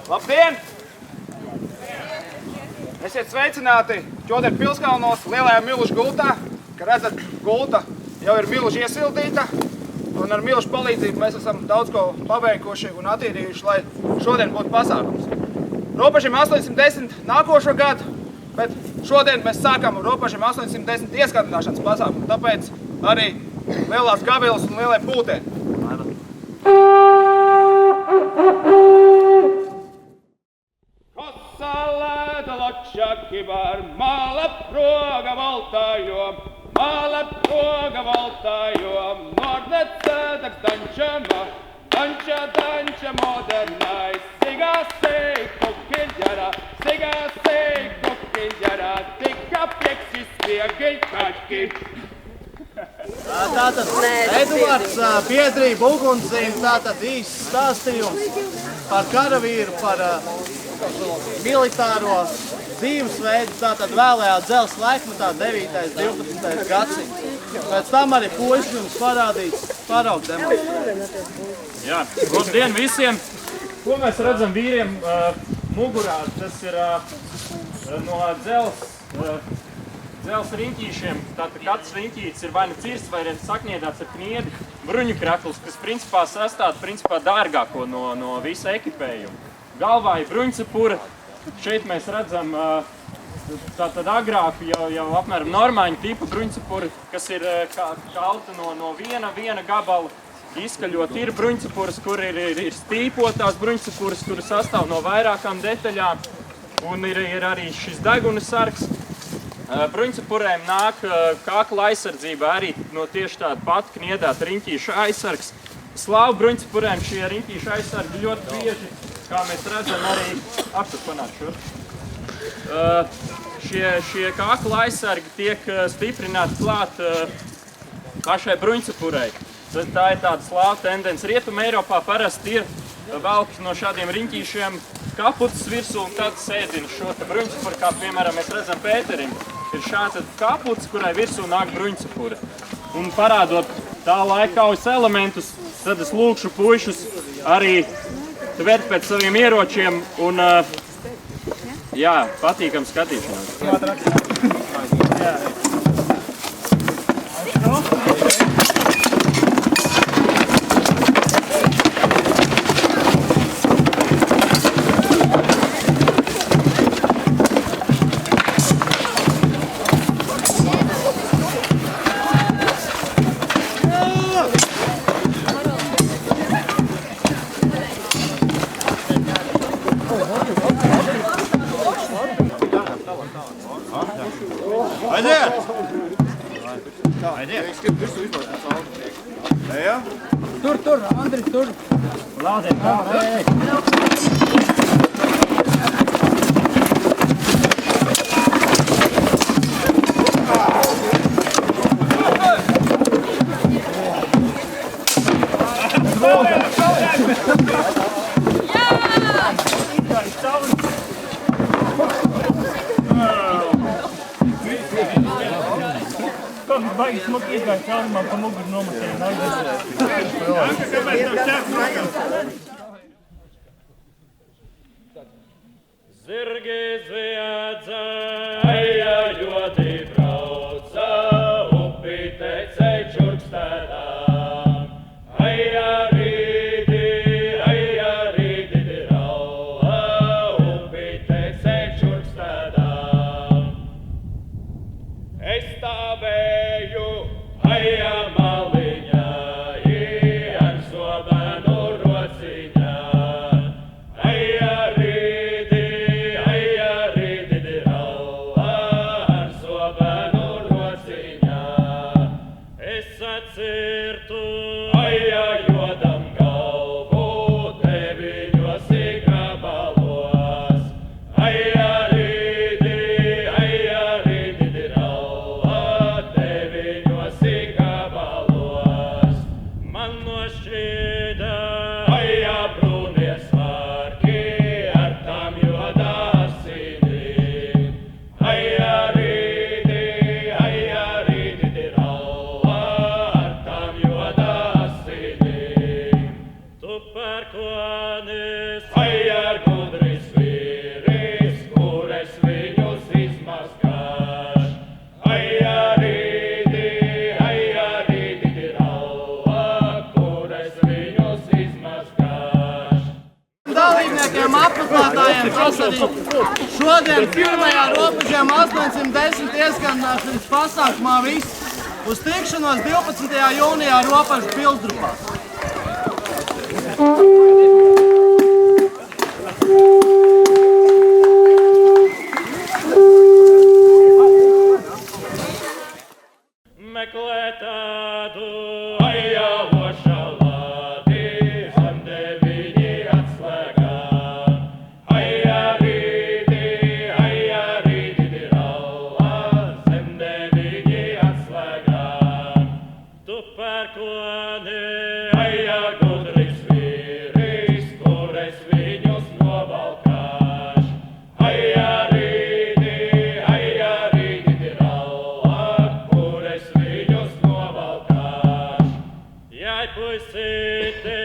Labdien! Esiet sveicināti Ķoderu pilskalnos lielajā Milušu gultā. Kā redzat, gulta jau ir Miluši iesildīta. Un ar Milušu palīdzību mēs esam daudz ko paveikuši un attīrījuši, lai šodien būtu pasākums. Ropašiem 810 nākošo gadu, bet šodien mēs sākam Ropašiem 810 ieskandināšanas pasākumu. Tāpēc arī lielās gavilas un lielie pūtēni. Kosalēta ločaki var māla proga valtājom, Nordnet sēdaks danča modernais, sigāsei kukiļģara, tika pieksis viegiļ kaķi. Tātad Eduards biedrība ugunszīme, tātad īsts stāstījums par karavīru, par militāro dzīvesveidu, tātad vēlējā dzelzs laikmetā 9. 12. gadsimts. Pēc tam arī puiši jums parādīs paraugu demonstrāciju. Jā, labdien visiem! Ko mēs redzam vīriem mugurā? Tas ir no dzelzs riņķīšiem. Tātad katrs riņķītis ir vai nu cirsts, vai sakniedāts ar kniedi bruņu krakls, kas principā sastāv dārgāko no visa ekipējuma. Galvā ir bruņcepura. Šeit mēs redzam tātad agrāk jau apmēram normāņu tipa bruņcepura, kas ir kalta no viena gabala. Izskaļot ir bruņcepuras, kur ir stīpotās bruņcepuras, kur sastāv no vairākām detaļām. Un ir arī šis deguna sargs. Bruņcepurēm nāk kakla aizsardzība arī no tieši tāda pat kniedāta riņķīša aizsargs. Slāvu bruņcepurēm šie riņķīša aizsargi ļoti bieži, kā mēs redzam, arī šie kakla aizsargi tiek stiprināti klāt pašai bruņcepurei. Tā ir tāda slāva tendence. Rietuma Eiropā parasti ir velki no šādiem riņķīšiem kaputas virsū un tad sēdina šo bruņcepuri, kā piemēram mēs redzam Pēterim. Ir šāda kaputs, kurai virsū nāk bruņcepura. Un parādot tā laika kaujas elementus, tad es lūkšu puišus arī tvert pēc saviem ieročiem un patīkam skatīšanās. Tur, Andris, tur! Lādēt, baigi smuki izgāja cauri man pa muguru nomatēju. Zirgi zviedza, eja ļoti brauca, upi tecei čurkstēdām. Eja rīti rauha, upi tecei čurkstēdām. Es stāvēju, eja maliņā, ar sobenu rocī. tiem apmeklētājiem sasarīt šodien pirmajā robežiem 810 ieskandināšanas pasākumā viss uz tikšanos 12. jūnijā robežu pilsdrupā. Meklēt tādu aijāvošā lādi, zem deviņi atslēgā. Aijā rīti ir allā, zem deviņi atslēgā. Tu pērkoni, aijā gudrīgs vīris, kur es viņus novalkāšu. Aijā rīti ir allā, kur es viņus novalkāšu. Jai puisīti,